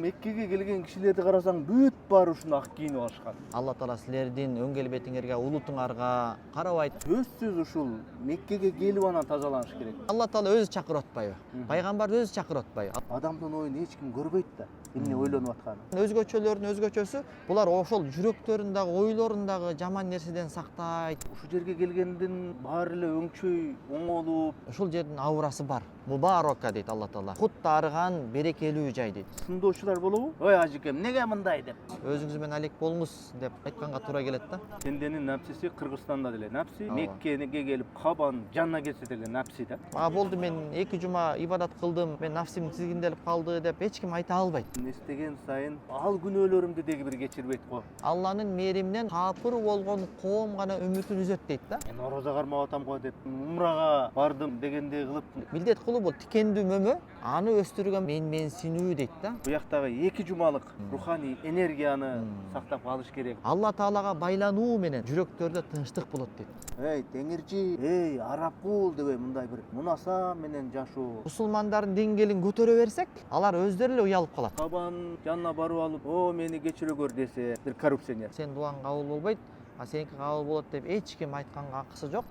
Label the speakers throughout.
Speaker 1: Меккеге келген кишилерди карасаң бүт баары ушуну ак кийинип алышкан.
Speaker 2: Алла Таала силердин өң келбетиңерге, улутуңарга карабайт.
Speaker 1: Сөзсүз ушул Меккеге келип анан тазаланыш керек.
Speaker 2: Алла Таала өзү чакырып атпайбы? Пайгамбар өзү чакырып атпайбы?
Speaker 1: Адамдын оюн эч ким көрбөйт да, эмне ойлонуп атканын.
Speaker 2: Өзгөчөлөрдүн өзгөчөсү булар ошол жүрөктөрүндөгү, ойлорундагы жаман нерседен сактайт.
Speaker 1: Ушул жерге келгендин баары эле өңчөй, оңолуп,
Speaker 2: Ушул жердин аурасы бар. Мубарака дейт Алла Таала. Кут дарыган берекелүү жай дейт.
Speaker 1: сындоочулар болобу? Ой ажыкем, неге мындай деп.
Speaker 2: Өзүңүз менен алек болуңуз деп айтканга туура келет да.
Speaker 1: Пенденин напсиси Кыргызстанда деле напси, Меккеге келип Кабан жанына келсе деле напси да.
Speaker 2: Болду мен 2 жума ибадат кылдым, мен нафсим тизгинделип калды деп эч ким айта албайт.
Speaker 1: Эстеген сайын ал күнөөлөрүмдү деги бир кечирбейт го.
Speaker 2: Алланын мээриминен капыр болгон коом гана үмүтүн үзөт дейт да.
Speaker 1: Мен орозо кармап атам го деп, умрага бардым дегендей кылып,
Speaker 2: Милдет кылуу бул тикендүү мөмө, аны өстүргөн менсинүү дейт да.
Speaker 1: буяктагы 2 жумалык руханий энергияны сактап калыш керек.
Speaker 2: Алла Таалага байлануу менен жүрөктөрдө тынчтык болот дейт.
Speaker 1: Эй, теңирчи, эй, араб кул дебей мындай бир мунаса менен жашоо.
Speaker 2: Мусулмандардын деңгээлин көтөрө берсек, алар өздөрү эле уялып калат.
Speaker 1: Кабан жанына барып алып, "О, мени кечире көр" десе, бир коррупционер.
Speaker 2: Сен дуаң кабыл болбойт, сеники кабыл болот деп эч ким айтканга акысы жок.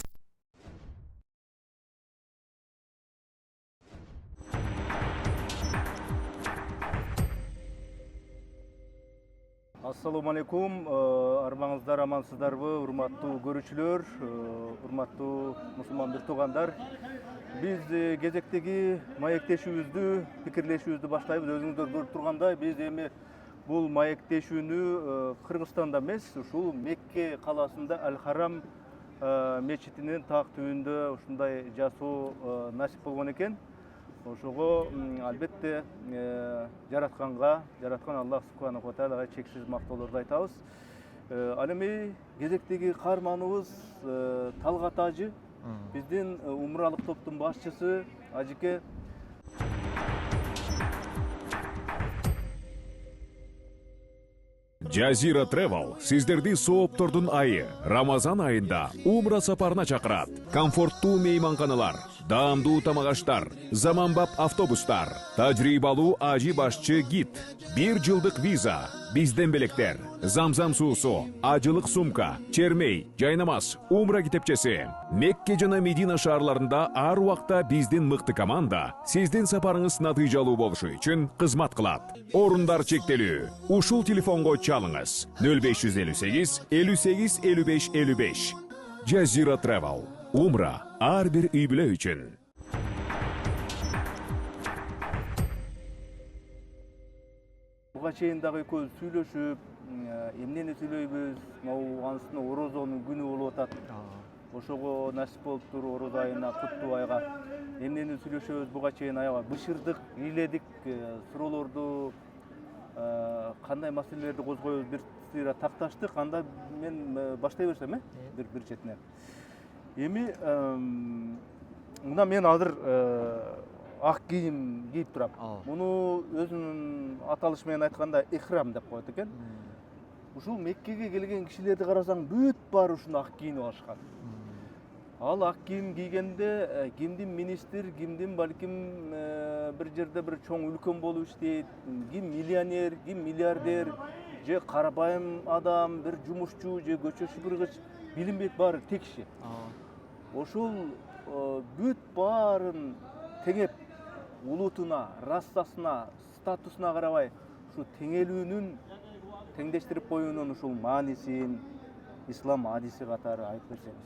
Speaker 1: Ассаламу алейкум, арбаңыздар амансыздарбы, урматтуу көрүүчүлөр, урматтуу мусулман бир туугандар. Биз кезектеги маектешүүбүздү, пикирлешүүбүздү баштайбыз. Өзүңүздөр көрүп тургандай, биз эми бул маектешүүнү Кыргызстанда эмес, ушул Мекке калаасында Аль-Харам мечитинин так түбүндө ушундай жасоо насип болгон экен. Ошого албетте жараткан Аллах субханаху ва тааляга чексиз мактоолорду айтабыз. Ал эми кезектеги каарманыбыз Талгат ажы, биздин умралык топтун башчысы ажыке.
Speaker 3: Жазира Travel сиздерди сооптордун айы Рамазан айында умра сапарына чакырат. Комфорттуу мейманканалар, даамдуу тамак-аштар, заманбап автобустар, тажрыйбалуу ажы башчы гид, 1 жылдык виза, бизден белектер, замзам суусу, ажылык сумка, чермей, жайнамаз, умра китепчеси. Мекке жана Медина шаарларында ар убакта биздин мыкты команда сиздин сапарыңыз натыйжалуу болушу үчүн кызмат кылат. Орундар чектелүү. Ушул телефонго чалыңыз: 0558 58 55 55. Жазира Travel. Умра ар бир үй бүлө үчүн.
Speaker 1: Буга чейин дагы экөөбүз сүйлөшүп, эмнени сүйлөйбүз, могу анысына орозонун күнү болуп атат. Ошого насип болуптур, ороз айына, куттуу айга. Эмнени сүйлөшөбүз, буга чейин аябай бышырдык, ыйледик, суроолорду, кандай маселелерди козгойбуз, бир сыйра такташтык. Анда мен баштай берсем, бир четинен. Эми мына мен азыр ак кийим кийип турам. Муну өзүнүн аталышы менен айтканда ихрам деп коет экен. Ушул Меккеге келген кишилерди карасаң бүт баары ушуну ак кийинип алышкан. Ал ак кийим кийгенде кимдин министр, кимдин балким бир жерде бир чоң үлкөн болуп иштейт, ким миллионер, ким миллиардер, же карапайым адам, бир жумушчу, же көчө шыпыргыч билинбейт, баары тек киши. Ошол бүт баарын теңеп, улутуна, расасына, статусуна карабай, ушу теңелүүнүн, теңдештирип коюунун ушул маанисин ислам адиси катары айтып берсеңиз.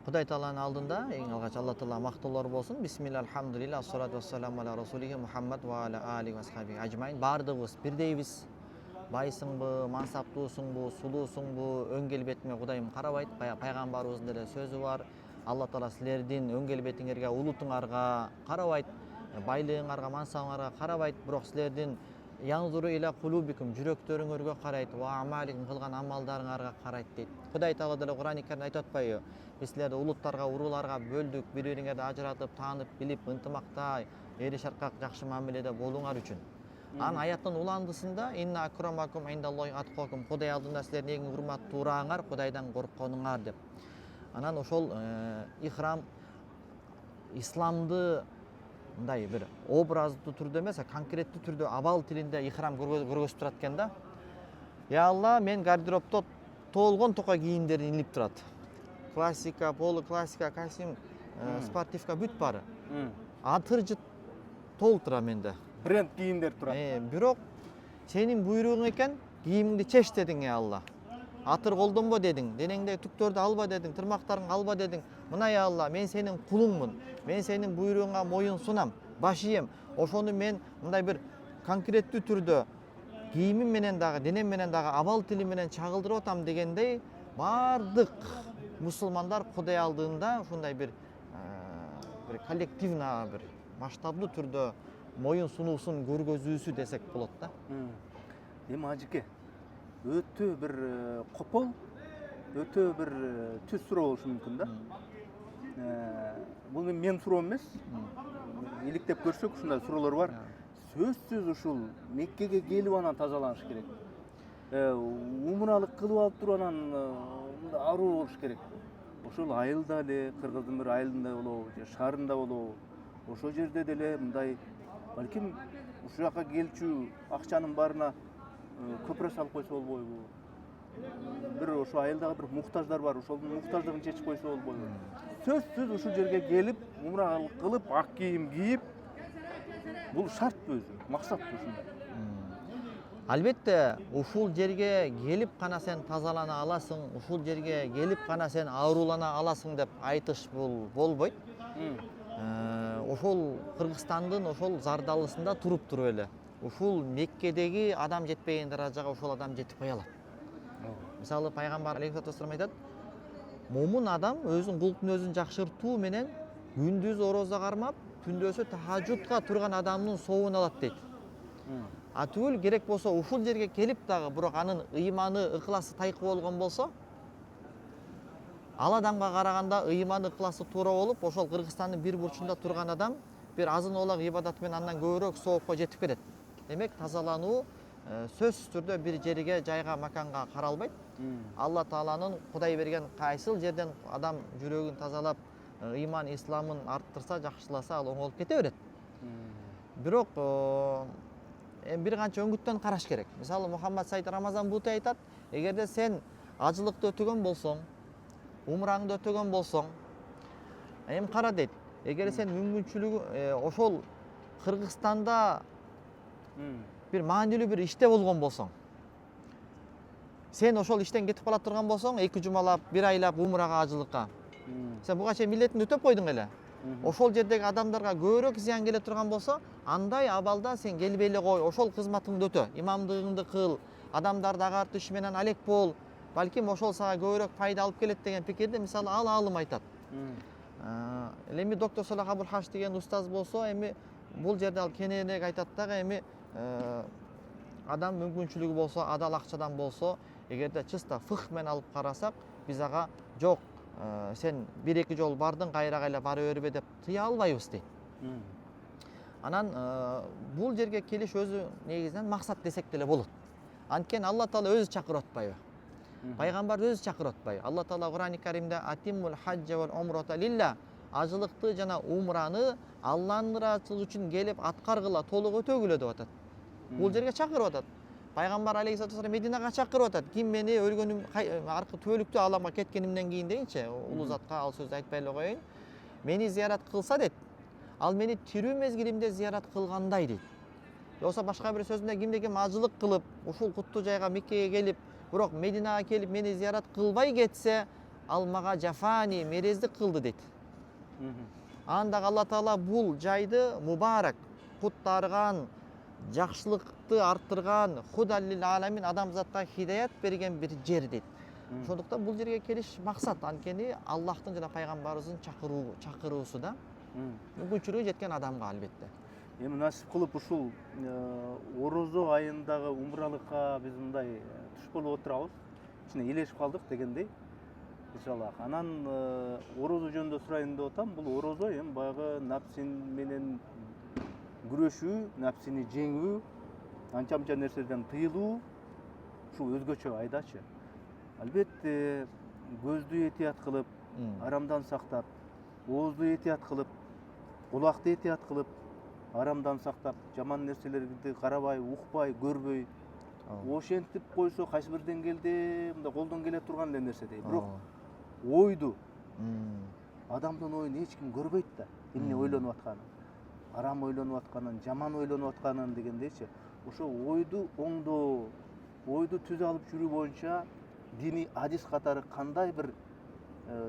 Speaker 2: Кудай Тааланын алдында эң алгач Алла Таала мактоолор болсун. Бисмилла, алхамдулилла, ассалату вассаламу аля расулихи Мухаммад ва аля алихи ва сахбихи ажмаин. Бардыгыбыз бирдейбиз. Байсыңбы, мансаптуусуңбу, сулуусуңбу, өң келбетиңе Кудайым карабайт. Пайгамбарыбыздын деле сөзү бар. Алла Таала силердин өң келбетиңерге, улутуңарга карабайт, байлыгыңарга, мансабыңарга карабайт, бирок силердин янзуру иля кулубикум, жүрөктөрүңөргө карайт, ва амаликум, кылган амалдарыңарга карайт дейт. Кудай Таала деле Кур'ан-ы Каримде айтып атпайбы? Биз силерди улуттарга, урууларга бөлдүк, бири-бириңерди ажыратып, таанып, билип, ынтымакта, эри шаркак жакшы мамиледе болуңар үчүн. Анын аяттын уландысында инна акрамакум индаллахи аткакум, Кудай алдында силердин эң урматтуурааңар Кудайдан коркконуңар деп. Анан ошол ихрам исламды мындай бир образдуу түрдө эмес, конкреттүү түрдө абал тилинде ихрам көргөзүп турат экен да. Я Алла, мен гардеробто толгон тока кийимдерин илип турат. Классика, полуклассика, костюм, спортивка бүт баары. Атыр жыт толуп тура менде.
Speaker 1: Бренд кийимдер турат.
Speaker 2: Бирок сенин буйругуң экен, кийимиңди чеч дедиң, я Алла. Атыр колдонбо дедиң, денеңдеги түктөрдү алба дедиң, тырмактарыңды алба дедиң. Мына я Алла, мен сенин кулуңмун. Мен сенин буйругуңа моюн сунам, баш ийем. Ошону мен мындай бир конкреттүү түрдө кийимим менен дагы, денем менен дагы, абал тилим менен чагылдырып атам дегендей баардык мусулмандар Кудай алдында ушундай бир коллективно, бир масштабдуу түрдө моюн сунуусун көргөзүүсү десек болот да.
Speaker 1: Эми ажыке өтө бир копол, өтө бир түз суроо болушу мүмкүн да. Бул менин суроом эмес. Иликтеп көрсөк ушундай суроолор бар. Сөзсүз ушул Меккеге келип анан тазаланыш керек. Умралык кылып алып туруп анан аруу болуш керек. Ошол айылда эле, Кыргыздын бир айылында болобу, же шаарында болобу, ошол жерде деле мындай балким ушул жака келчү акчанын баарына көпүрө салып койсо болбойбу? Бир ошол айылдагы бир муктаждар бар, ошолдун муктаждыгын чечип койсо болбойбу? Сөзсүз ушул жерге келип, умралык кылып, ак кийим кийип, бул шарттуу өзү, максаттуу ушундай.
Speaker 2: Албетте, ушул жерге келип гана сен тазалана аласың, ушул жерге келип гана сен аарулана аласың деп айтыш бул болбойт. Ошол Кыргызстандын ошол зардалысында туруп эле. Ушул Меккедеги адам жетпеген даражага ошол адам жетип кое алат. Мисалы пайгамбар алейхиссалату вассалам айтат, момун адам өзүнүн кулктун өзүн жакшыртуу менен күндүз орозо кармап, түндөсү тахажжудка турган адамдын сообун алат дейт. А түгүл керек болсо ушул жерге келип дагы бирок анын ыйманы, ыхласы тайкы болгон болсо, ал адамга караганда ыйманы, ыхласы туура болуп, ошол Кыргызстандын бир бурчунда турган адам бир азын оолак ибадат менен андан көбүрөөк соопко жетип кетет. Демек, тазалануу сөзсүз түрдө бир жерге, жайга, маканга каралбайт. Алла Тааланын Кудай берген кайсыл жерден адам жүрөгүн тазалап, ыйман, исламын арттырса, жакшыласа, ал оңолуп кете берет. Бирок бир канча өңүттөн караш керек. Мисалы Мухаммад Сайд Рамазан Бути айтат, эгерде сен ажылыкты өтөгөн болсоң, умраңды өтөгөн болсоң, эми кара дейт, эгер сен мүмкүнчүлүгү ошол Кыргызстанда бир маанилүү бир иште болгон болсоң, сен ошол иштен кетип кала турган болсоң, 2 жумалап, 1 айлап умрага, ажылыкка, сен буга чейин милдетиңди өтөп койдуң эле. Ошол жердеги адамдарга көбүрөөк зыян келе турган болсо, андай абалда сен келбей эле кой, ошол кызматыңды өтө, имамдыгыңды кыл, адамдарды агартуу иши менен алек бол, балким ошол сага көбүрөөк пайда алып келет деген пикирди мисалы ал аалым айтат. Эми доктор Салах Абул Хаш деген устаз болсо, эми бул жерде ал кененирээк айтат дагы, эми адам мүмкүнчүлүгү болсо, адал акчадан болсо, эгерде чыста фых менен алып карасак, биз ага жок, сен 1-2 жол бардың, кайра бара бербе деп тыя албайбыз дейт. Анан бул жерге келиш өзү негизинен максат десек деле болот. Анткени Алла Таала өзү чакырып атпайбы? Пайгамбар өзү чакырып атпайбы? Алла Таала Кур'ан-ы Каримде атиммул хаджа вал умрата лилля, ажылыкты жана умраны Алланын ыраазычылыгы үчүн келип аткаргыла, толук өтөгүлө деп атат. Бул жерге чакырып атат. Пайгамбар алейхиссалату вассалам Мединага чакырып атат. Ким мени өлгөнүм, аркы түбөлүктүү аламга кеткенимден кийин дейинчи, улуу затка ал сөздү айтпай эле коеюн. Мени зиярат кылса дейт, ал мени тирүү мезгилимде зиярат кылгандай дейт. Болсо башка бир сөзүндө кимде ким ажылык кылып, ушул куттуу жайга Меккеге келип, бирок Мединага келип мени зиярат кылбай кетсе, ал мага жафани, мерездик кылды дейт. Анда Алла Таала бул жайды мубарак, куттарган, жакшылыкты арттырган, худаллил аламин, адамзатка хидаят берген бир жер дейт. Ошондуктан бул жерге келиш максат, анткени Аллахтын жана пайгамбарыбыздын чакыруусу да. Мүмкүнчүлүгү жеткен адамга албетте.
Speaker 1: Эми насип кылып ушул орозо айындагы умралыкка биз мындай туш болуп отурабыз. Кичине элешип калдык дегендей. Иншаллах. Анан орозо жөнүндө сурайын деп атам. Бул орозо эми баягы напсин менен күрөшүү, напсини жеңүү, анча-мынча нерселерден тыйылуу, ушул өзгөчө айдачы. Албетте көздү этият кылып, арамдан сактап, оозду этият кылып, кулакты этият кылып, арамдан сактап, жаман нерселерди карабай, укпай, көрбөй, ошентип койсо кайсы бир деңгээлде мындай колдон келе турган эле нерсе дейт. Бирок ойду, адамдын оюн эч ким көрбөйт да. Эмне ойлонуп атканын, арам ойлонуп атканын, жаман ойлонуп атканын дегендейчи. Ошо ойду оңдоо, ойду түзө алып жүрүү боюнча диний адис катары кандай бир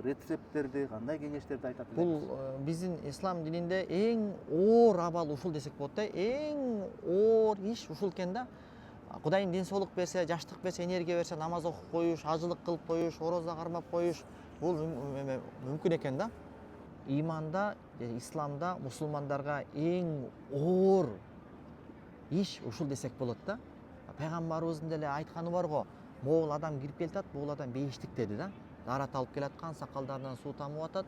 Speaker 1: рецепттерди, кандай кеңештерди айтат элеңиз?
Speaker 2: Бул биздин ислам дининде эң оор абал ушул десек болот да. Эң оор иш ушул экен да. Кудайым ден соолук берсе, жаштык берсе, энергия берсе, намаз окуп коюш, ажылык кылып коюш, орозо кармап коюш, бул мүмкүн экен да. Иманда, исламда мусулмандарга эң оор иш ушул десек болот да. Пайгамбарыбыздын деле айтканы бар го, могул адам кирип келатат, могул адам бейиштик деди да. Дарат алып келаткан, сакалдарынан суу тамып атат.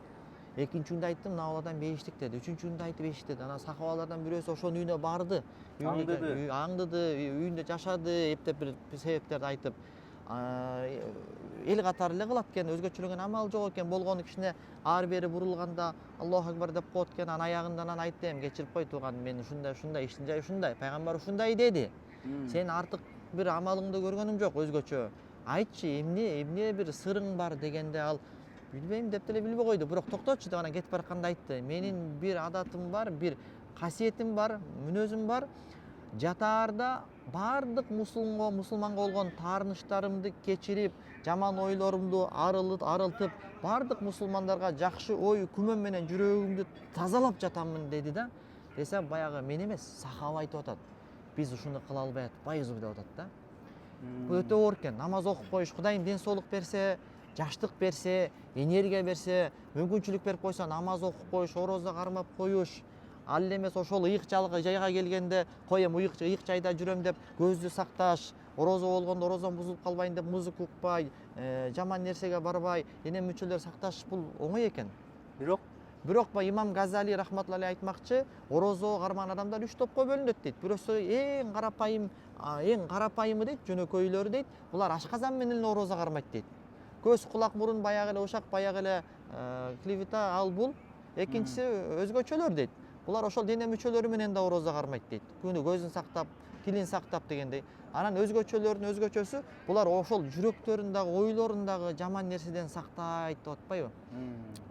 Speaker 2: Экинчи күндө айттым, мына адам бейиштик деди. Үчүнчү күндө айтып бейиштик деди. Анан сахабалардан бирөөсү ошонун үйүнө барды. Аңдыды, үйүндө жашады, эптеп бир себептерди айтып. Эл катары эле кылат экен, өзгөчөлөгөн амал жок экен. Болгону кичине ары бери бурулганда Аллаху акбар деп коет экен. Анан аягынан айтты, кечирип кой тууган, мен ушундай, иштин жайы ушундай. Пайгамбар ушундай деди. Сен артык бир амалыңды көргөнүм жок, өзгөчө. Айтчы, эмне бир сырың бар дегенде ал билбейм деп деле билбей койду. Бирок токточу деп анан кетип баратканда айтты. Менин бир адатым бар, бир касиетим бар, мүнөзүм бар. Жатаарда бардык мусулманга болгон таарынычтарымды кечирип, жаман ойлорумду арылтып, бардык мусулмандарга жакшы ой күмөн менен жүрөгүмдү тазалап жатамын деди да. Десе баягы мен эмес, сахаба айтып атат. Биз ушуну кыла албай атпайбызбы деп атат да. Бул өтө оор экен. Намаз окуп коюш, Кудайым ден соолук берсе, жаштык берсе, энергия берсе, мүмкүнчүлүк берип койсо, намаз окуп коюш, орозо кармап коюш. Ал эмес ошол ыйык жайга келгенде, коем ыйык жайда жүрөм деп көздү сакташ, орозо болгондо орозом бузулуп калбайын деп музыка укпай, жаман нерсеге барбай, дене мүчөлөр сакташ бул оңой экен. Бирок имам Газали рахматуллахи айтмакчы, орозо кармаган адамдар 3 топко бөлүнөт дейт. Бирөөсү эң карапайымы дейт, жөнөкөйлөрү дейт. Булар ашказан менен орозо кармайт дейт. Көз, кулак, мурун баягы эле ушак, баягы эле клевета, ал бул. Экинчиси өзгөчөлөр дейт. Булар ошол дене мүчөлөрү менен да орозо кармайт дейт. Күнү көзүн сактап, тилин сактап дегендей. Анан өзгөчөлөрдүн өзгөчөсү булар ошол жүрөктөрүндөгү, ойлорундагы жаман нерседен сактайт деп атпайбы?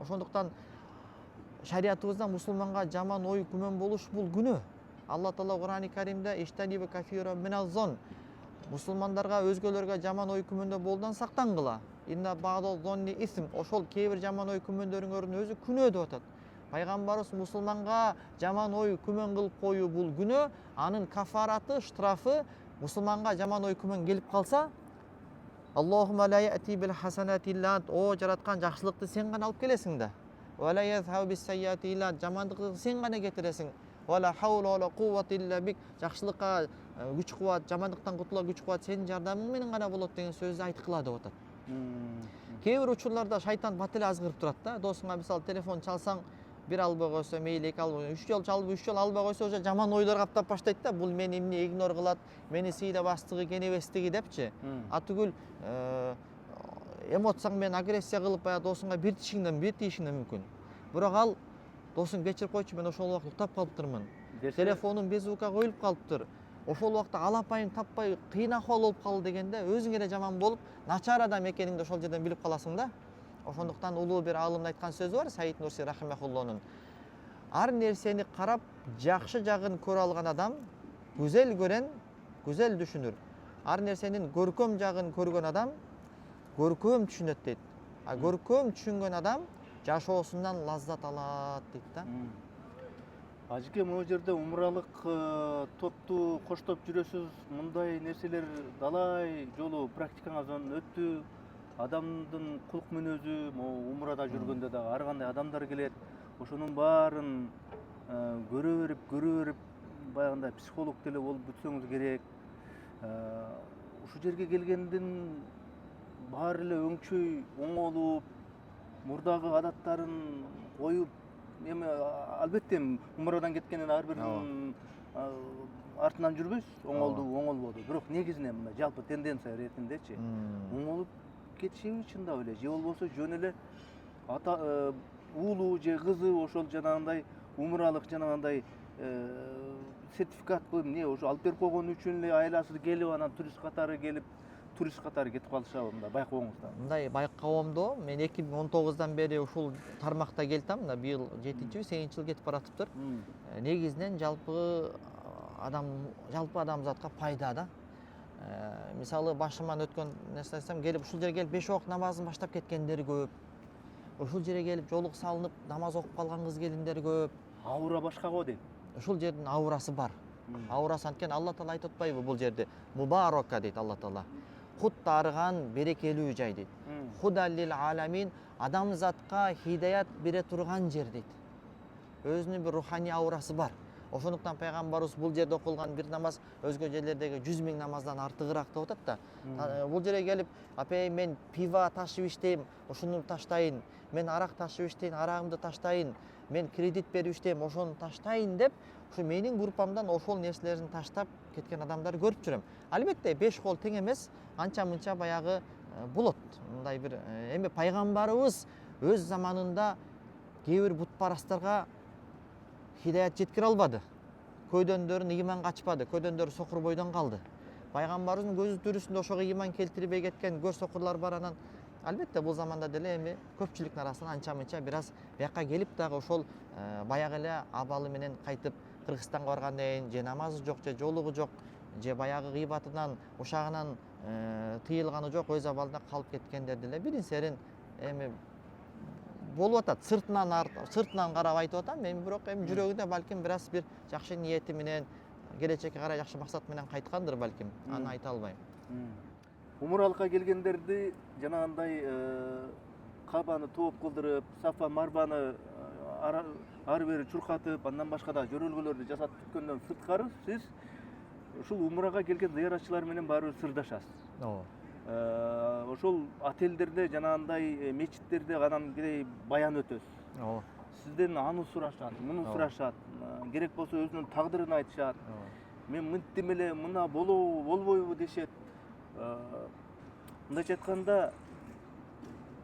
Speaker 2: Ошондуктан шариятыбызда мусулманга жаман ой күмөн болуш бул күнөө. Алла Таала Кур'ан-ы Каримде иштанибу кафиран миназ-зон. Мусулмандарга өзгөлөргө жаман ой күмөндө болудан сактангыла. Инна ба'даз-зонни исм. Ошол кээ бир жаман ой күмөндөрүңөрдүн өзү күнөө деп атат. Пайгамбарыбыз мусулманга жаман ой күмөн кылып коюу бул күнөө, анын кафараты, штрафы мусулманга жаман ой күмөн келип калса, Аллахумма ла яти бил хасанати илля ант, о жараткан, жакшылыкты сен гана алып келесиң да. Ва ла язхабу бис сайяти илля ант, жамандыкты сен гана кетиресиң. Ва ла хаула ва ла куввата илля бик, жакшылыкка күч кубат, жамандыктан кутула күч кубат сенин жардамың менен гана болот деген сөздү айткыла деп атат. Кээ бир учурларда шайтан бат эле азгырып турат да. Досуңа мисалы телефон чалсаң, бир албай койсо, мейли 2 албай, 3 жол чалып, 3 жол албай койсо, уже жаман ойлор каптап баштайт да. Бул мени эмне игнор кылат, мени сыйлабастыгы, кенебестиги депчи. Атүгүл эмоцияң менен агрессия кылып, баягы досуңа бир тишиңден мүмкүн. Бирок ал досуң кечирип койчу, мен ошол убакыт уктап калыптырмын. Телефонум без звукка коюлуп калыптыр. Ошол убакта алапайым таппай кыйын акыбал болуп калды дегенде, өзүң эле жаман болуп, начар адам экениңди ошол жерден билип каласың да. Ошондуктан улуу бир алымдын айткан сөзү бар, Саид Нурси рахимахуллонун. Ар нерсени карап, жакшы жагын көрө алган адам гүзел көрөн, гүзел түшүнүр. Ар нерсенин көркөм жагын көргөн адам көркөм түшүнөт дейт. А көркөм түшүнгөн адам жашоосунан лаззат алат дейт да.
Speaker 1: Ажыке, могу жерде умралык топту коштоп жүрөсүз, мындай нерселер далай жолу практикаңыздан өттү. Адамдын кулк мүнөзү, могу умрада жүргөндө да ар кандай адамдар келет. Ошонун баарын көрө берип, баягындай психолог деле болуп бүтсөңүз керек. Ушу жерге келгендин баары эле өңчөй, оңолуп, мурдагы адаттарын коюп, эми албетте умрадан кеткенден ар биринин артынан жүрбөйсүз, оңолбоду. Бирок негизинен мына жалпы тенденция иретиндечи, оңолуп кетишеби чындап эле, же болбосо жөн эле уулу же кызы ошол жанагындай умралык жанагындай сертификат кылып эмне ошо алып берип койгон үчүн эле айласы келип анан турист катары келип турист катары кетип калышабы мындай байкооңузда?
Speaker 2: Мындай байкоомдо мен 2019 бери ушул тармакта келатам. Мына быйыл 7-8 жыл кетип баратыптыр. Негизинен жалпы адамзатка пайда да. Мисалы башыман өткөн нерсе айтсам, келип ушул жерге келип 5 вакыт намазын баштап кеткендер көп. Ушул жерге келип жолук салынып намаз окуп калган кыз келиндер көп.
Speaker 1: Аура башка го дейт.
Speaker 2: Ушул жердин аурасы бар. Аурасы анткени Алла Таала айтып атпайбы бул жерде? Мубарака дейт Алла Таала. Кут арыган берекелүү жай дейт. Худаллил аламин, адамзатка хидаят бере турган жер дейт. Өзүнүн бир руханий аурасы бар. Ошондуктан пайгамбарыбыз бул жерде окулган бир намаз өзгө жерлердеги 100 000 намаздан артыгыраак деп атат да. Бул жерге келип, апай мен пиво ташып иштейм, ошону таштайын. Мен арак ташып иштейм, арагымды таштайын. Мен кредит берип иштейм, ошону таштайын деп, ушу менин группамдан ошол нерселерин таштап кеткен адамдарды көрүп жүрөм. Албетте 5 кол тең эмес, анча-мынча баягы болот. Мындай бир эми пайгамбарыбыз өз заманында кээ бир бутпарастарга хидаят жеткире албады. Көйдөндөрүн ыйманга ачпады, көйдөндөрү сокур бойдон калды. Пайгамбарыбыздын көзү тирүүсүндө ошого ыйман келтирбей кеткен көр сокурлар бар. Анан албетте бул заманда деле эми көпчүлүктүн арасынан анча-мынча бир аз бияка келип дагы ошол баягы эле абалы менен кайтып Кыргызстанга баргандан кийин же намазы жок, же жолугу жок, же баягы гыйбатынан, ушагынан тыйылганы жок, өз абалында калып кеткендер деле бирин серин эми болуп атат. Сыртынан карап айтып атам, эми бирок эми жүрөгүндө балким бир аз бир жакшы ниети менен, келечекке карай жакшы максат менен кайткандыр балким. Аны айта албайм.
Speaker 1: Умуралыкка келгендерди жанагындай кабаны тооп кылдырып, Сафа Марваны ары бери чуркатып, андан башка да жөрөлгөлөрдү жасатып түшкөндөн сырткары сиз ушул умурага келген зыяратчылар менен баары бир сырдашасыз.
Speaker 2: Ооба.
Speaker 1: Ошол отелдерде жанагындай мечиттерде кадимкидей баян өтөсүз. Сизден аны сурашат, муну сурашат, керек болсо өзүнүн тагдырын айтышат. Мен мынтим эле, мына болобу, болбойбу дешет. Мындайча айтканда,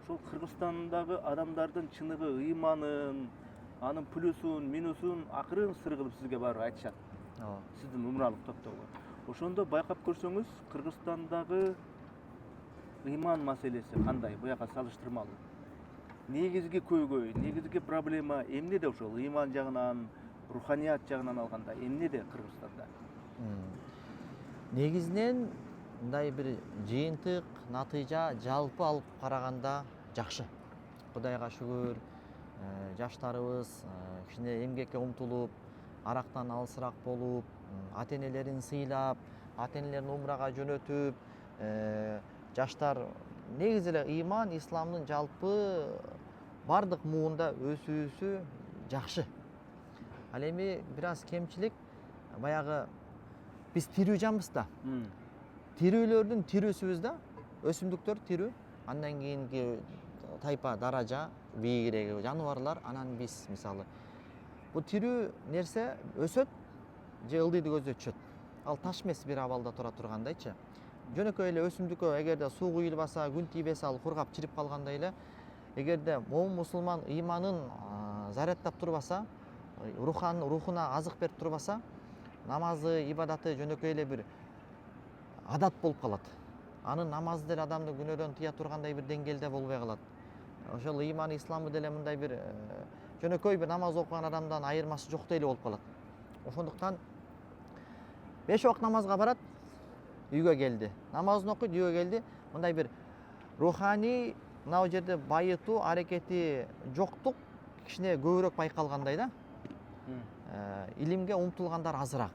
Speaker 1: ошол Кыргызстандагы адамдардын чыныгы ыйманын, анын плюсун, минусун акырын сыр кылып сизге баары айтышат. Сиздин умуралык топтогу. Ошондо байкап көрсөңүз, Кыргызстандагы ыйман маселеси кандай, буяка салыштырмалуу? Негизги көйгөй, негизги проблема эмнеде ошол ыйман жагынан, руханият жагынан алганда эмнеде Кыргызстанда?
Speaker 2: Негизинен мындай бир жыйынтык, натыйжа жалпы алып караганда жакшы. Кудайга шүгүр, жаштарыбыз кичине эмгекке умтулуп, арактан алысыраак болуп, ата-энелерин сыйлап, ата-энелерин умрага жөнөтүп, жаштар негизи эле ыйман, исламдын жалпы бардык муунда өсүүсү жакшы. Ал эми бир аз кемчилик баягы биз тирүү жанбыз да. Тирүүлөрдүн тирүүсүбүз да, өсүмдүктөр тирүү, андан кийинки тайпа даража, бийигиреги жаныбарлар, анан биз мисалы. Бул тирүү нерсе өсөт же ылдыйды көздөй түшөт. Ал таш эмес бир абалда тура тургандайчы. Жөнөкөй эле өсүмдүккө эгерде суу куюлбаса, күн тийбесе ал кургап чирип калгандай эле. Эгерде момун мусулман ыйманын зарядтап турбаса, рухуна азык берип турбаса, намазы, ибадаты жөнөкөй эле бир адат болуп калат. Анын намазы деле адамды күнөөдөн тыя тургандай бир деңгээлде болбой калат. Ошол ыйман, исламы деле мындай бир жөнөкөй бир намаз окуган адамдан айырмасы жоктой эле болуп калат. Ошондуктан 5 вакыт намазга барат, үйгө келди. Намазын окуйт, үйгө келди. Мындай бир руханий мына жерде байытуу аракети жоктук кичине көбүрөөк байкалгандай да. Илимге умтулгандар азыраак.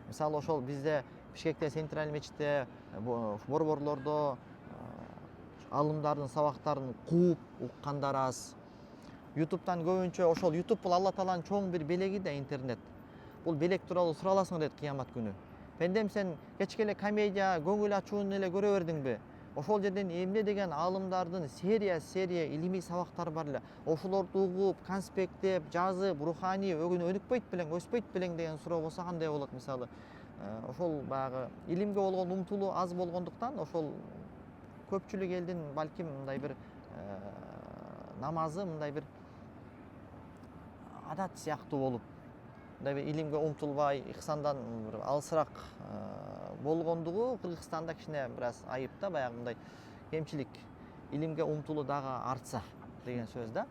Speaker 2: Мисалы ошол бизде Бишкекте, Централь мечитте, борборлордо алымдардын сабактарын кууп уккандар аз. YouTube'дан көбүнчө ошол YouTube бул Алла Тааланын чоң бир белеги да интернет. Бул белек тууралуу сураласың дейт кыямат күнү. Пендем сен кечке эле комедия, көңүл ачууну эле көрө бердиңби? Ошол жерден эмне деген алымдардын серия илимий сабактары бар эле. Ошолорду угуп, конспекттеп, жазып, руханий өнүкпөйт белең, өспөйт белең деген суроо болсо кандай болот мисалы? Ошол баягы илимге болгон умтулуу аз болгондуктан ошол көпчүлүк элдин балким мындай бир намазы мындай бир адат сыяктуу болуп, мындай бир илимге умтулбай, ихсандан бир алысыраак болгондугу Кыргызстанда кичине бир аз айып да, баягындай кемчилик. Илимге умтулуу дагы артса деген сөз да.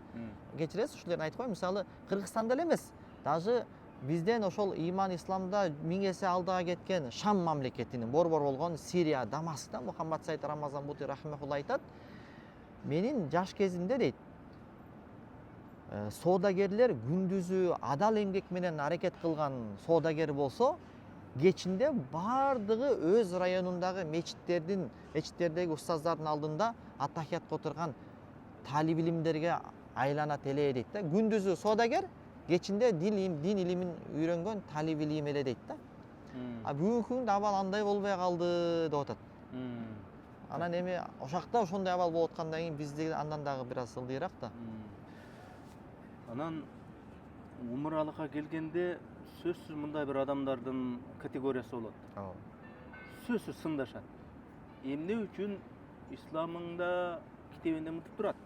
Speaker 2: Кечиресиз, ушулерди айтып коеюн. Мисалы, Кыргызстанда эле эмес, даже бизден ошол иман исламда 1000 эсе алдыга кеткен Шам мамлекетинин борбор болгон Сирия, Дамаскта Мухаммад Саид Рамазан Бути рахимахулла айтат, менин жаш кезимде дейт, соодагерлер күндүзү адал эмгек менен аракет кылган соодагер болсо, кечинде бардыгы өз районундагы мечиттердеги устаздардын алдында аттахиятка отурган талип илимдерге айланат эле дейт да. Күндүзү соодагер, кечинде дин илимин үйрөнгөн талип илим эле дейт да. Бүгүнкү күндө абал андай болбой калды деп атат. Анан эми ошакта ошондой абал болуп аткандан кийин бизде андан дагы бир аз ылдыйраак да.
Speaker 1: Анан умуралыкка келгенде сөзсүз мындай бир адамдардын категориясы болот. Сөзсүз сындашат. Эмне үчүн исламыңда китебинде мынтип турат,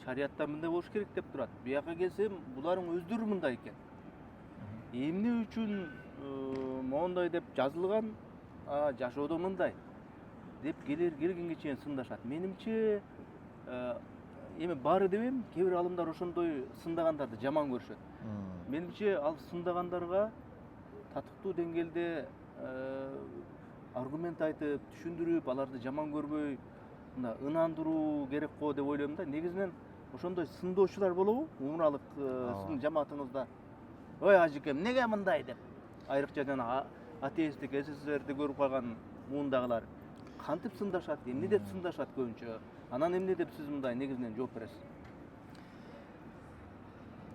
Speaker 1: шариятта мындай болуш керек деп турат. Бияка келсем, буларың өздөрү мындай экен. Эмне үчүн моундай деп жазылган, жашоодо мындай деп келгенге чейин сындашат. Менимче эми баары дебем, кээ бир алымдар ошондой сындагандарды жаман көрүшөт. Менимче ал сындагандарга татыктуу деңгээлде аргумент айтып, түшүндүрүп, аларды жаман көрбөй, мына ынандыруу керек го деп ойлойм да. Негизинен ошондой сындоочулар болобу? Умуралык сиздин жамаатыңызда. Ой ажыкем, эмнеге мындай деп. Айрыкча жана атеисттик СССРди көрүп калган муундагылар кантип сындашат, эмне деп сындашат көбүнчө? Анан эмне деп сиз мындай негизинен жооп бересиз?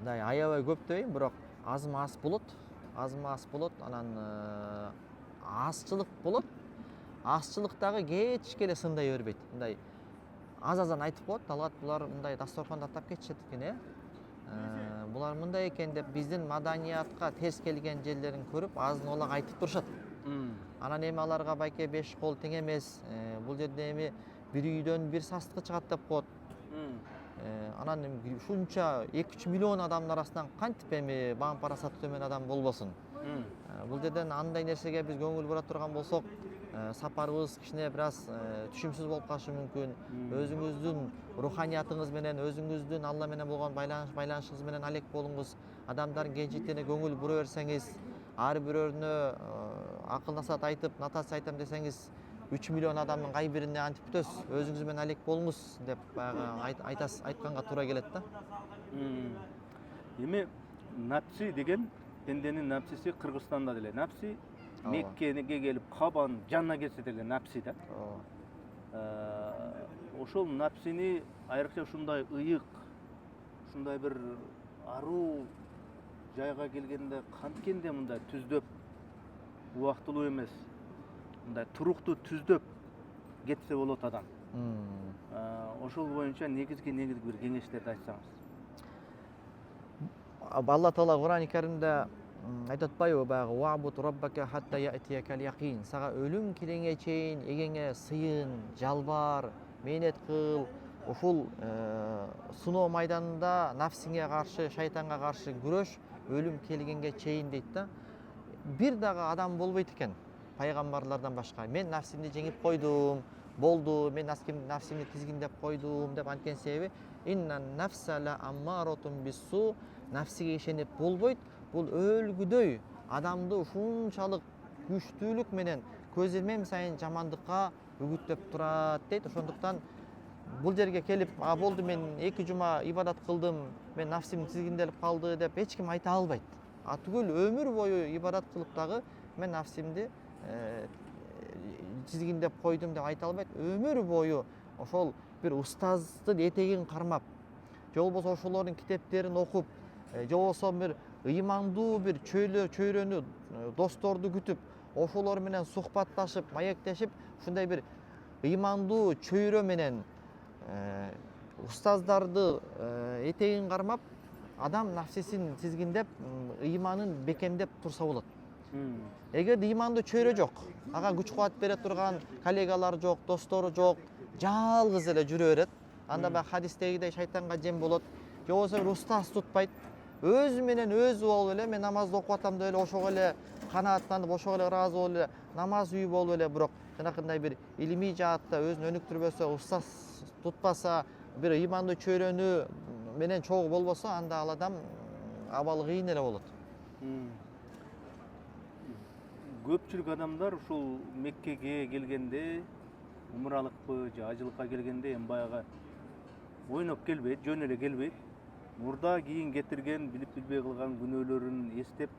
Speaker 2: Мындай аябай көп дебейм, бирок азма аз болот. Анан азчылык болот. Азчылык дагы кечке эле сындай бербейт. Мындай аз-аздан айтып коет, Талгат булар мындай дасторконду аттап кетишет экен, булар мындай экен деп биздин маданиятка терс келген жерлерин көрүп, азын олак айтып турушат. Анан эми аларга байке 5 кол тең эмес, бул жерде эми бир үйдөн бир састыкы чыгат деп коет. Анан ушунча 2-3 миллион адамдын арасынан кантип эми баам парасаты төмөн адам болбосун? Бул жерден андай нерсеге биз көңүл бура турган болсок, сапарыбыз кичине бир аз түшүмсүз болуп калышы мүмкүн. Өзүңүздүн руханиятыңыз менен, өзүңүздүн Алла менен болгон байланышыңыз менен алек болуңуз, адамдардын кенжиттерине көңүл бура берсеңиз, ар бирөөрүнө акыл насаат айтып, нотация айтам десеңиз, 3 миллион адамдын кай бирине антип бүтөсүз, өзүңүз менен алек болуңуз деп айтканга туура келет да.
Speaker 1: Эми напси деген пенденин напсиси Кыргызстанда деле напси, Меккеге келип кабан жанына келсе деле напси да. Ошол напсини айрыкча ушундай ыйык, ушундай бир аруу жайга келгенде канткенде мындай түздөп, убактылуу эмес, мындай туруктуу түздөп кетсе болот адам. Ошол боюнча негизги бир кеңештерди айтсаңыз.
Speaker 2: Алла Таала Кур'ан-ы Каримде айтат атпайбы, баягы "Ва'буд раббака хатта я'тиякал яқин". Сага өлүм келгенге чейин эгеңе сыйын, жалбар, мээнет кыл. Ушул сыноо майданында нафсиңе каршы, шайтанга каршы күрөш өлүм келгенге чейин дейт да. Бир дагы адам болбойт экен пайгамбарлардан башка. Мен нафсимди жеңип койдум, болду, мен нафсимди тизгиндеп койдум деп анткени себеби иннан нафса ла аммаратун биссу, нафсиге ишенип болбойт. Бул өлгүдөй адамды ушунчалык күчтүүлүк менен көз ирмем сайын жамандыкка үгүттөп турат дейт. Ошондуктан бул жерге келип, болду мен 2 жума ибадат кылдым, мен нафсим тизгинделип калды деп эч ким айта албайт. Түгүл өмүр бою ибадат кылып дагы мен нафсимди тизгиндеп койдум деп айта албайт. Өмүр бою ошол бир устаздын этегин кармап, же болбосо ошолордун китептерин окуп, же болбосо бир ыймандуу бир чөйрөнү, досторду күтүп, ошолор менен сухбатташып, маектешип, ушундай бир ыймандуу чөйрө менен устаздарды этегин кармап, адам нафсисин тизгиндеп, ыйманын бекемдеп турса болот. Эгерде ыймандуу чөйрө жок, ага күч кубат бере турган коллегалар жок, достору жок, жалгыз эле жүрө берет. Анда баягы хадистегидей шайтанга жем болот. Же болбосо бир устаз тутпайт. өзү менен өзү болуп эле мен намазды окуп атам деп эле ошого эле канааттанып ошого эле ыраазы болуп эле намаз үйү болуп эле бирок жанакындай бир илимий жаатта өзүн өнүктүрбөсө устаз тутпаса бир ыймандуу чөйрөнү менен чогуу болбосо анда ал адам абалы кыйын эле болот.
Speaker 1: Көпчүлүк адамдар ушул Меккеге келгенде умралыкпы же ажылыкка келгенде эми баягы ойноп келбейт, жөн эле келбейт. Мурда кийин кетирген билип билбей кылган күнөөлөрүн эстеп,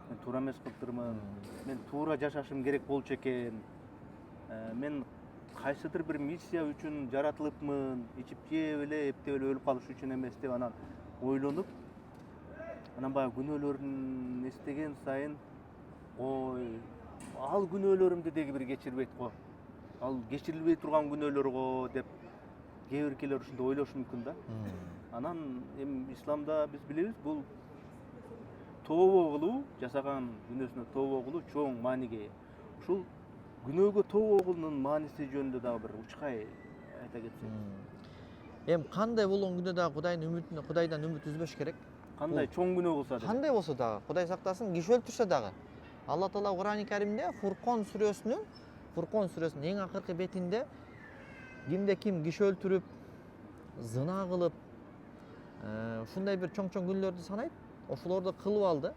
Speaker 1: мен туура эмес кылыптырмын, мен туура жашашым керек болчу экен, мен кайсыдыр бир миссия үчүн жаратылыпмын, ичип жеп эле эптеп эле өлүп калыш үчүн эмес деп анан ойлонуп, анан баягы күнөөлөрүн эстеген сайын ой, ал күнөөлөрүмдү деги бир кечирбейт го, ал кечирилбей турган күнөөлөр го деп кээ биркилер ушундай ойлошу мүмкүн да. Анан эми исламда биз билебиз, бул тообо кылуу, жасаган күнөөсүнө тообо кылуу чоң мааниге ээ. Ушул күнөөгө тообо кылуунун мааниси жөнүндө дагы бир учкай айта кетсек.
Speaker 2: Эми кандай болгон күндө дагы Кудайдан үмүт үзбөш керек.
Speaker 1: Кандай чоң күнөө кылса да.
Speaker 2: Кандай болсо дагы, Кудай сактасын, киши өлтүрсө дагы. Алла Таала Кур'ан-ы Каримде Фуркон сүрөсүнүн эң акыркы бетинде кимде ким киши өлтүрүп, зына кылып, ушундай бир чоң күнөөлөрдү санайт, ошолорду кылып алды.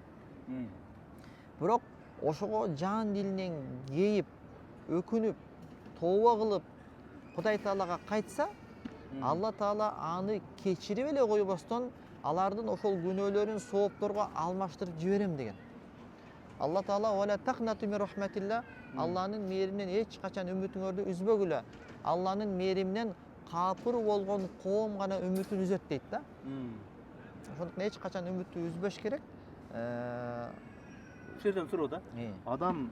Speaker 2: Бирок ошого жан дилинен кейип, өкүнүп, тообо кылып, Кудай Таалага кайтса, Алла Таала аны кечирип эле койбостон, алардын ошол күнөөлөрүн соопторго алмаштырып жиберем деген. Алла Таала вала тахнату мин рахматилла, Алланын мээриминен эч качан үмүтүңөрдү үзбөгүлө. Алланын мээриминен капыр болгон коом гана үмүтүн үзөт дейт да. Ошондуктан эч качан үмүттү үзбөш керек.
Speaker 1: Бул жерден суроо да. Адам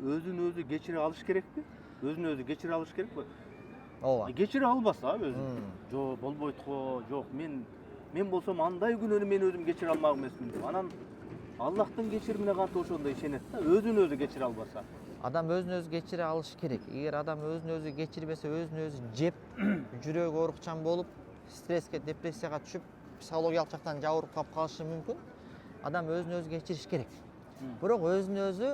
Speaker 1: өзүн өзү кечире алыш керекпи? Өзүн өзү кечире алыш керекпи?
Speaker 2: Ооба.
Speaker 1: Кечире албаса өзүн, жок болбойт го, жок мен болсом андай күнөөнү мен өзүм кечире алмак эмесмин деп. Анан Аллахтын кечиримине кантип ошондой ишенет да, өзүн өзү кечире албаса.
Speaker 2: Адам өзүн өзү кечире алыш керек. Эгер адам өзүн өзү кечирбесе, өзүн өзү жеп, жүрөгү оорукчан болуп, стресске, депрессияга түшүп, психологиялык жактан жабырып калышы мүмкүн. Адам өзүн өзү кечириш керек. Бирок өзүн өзү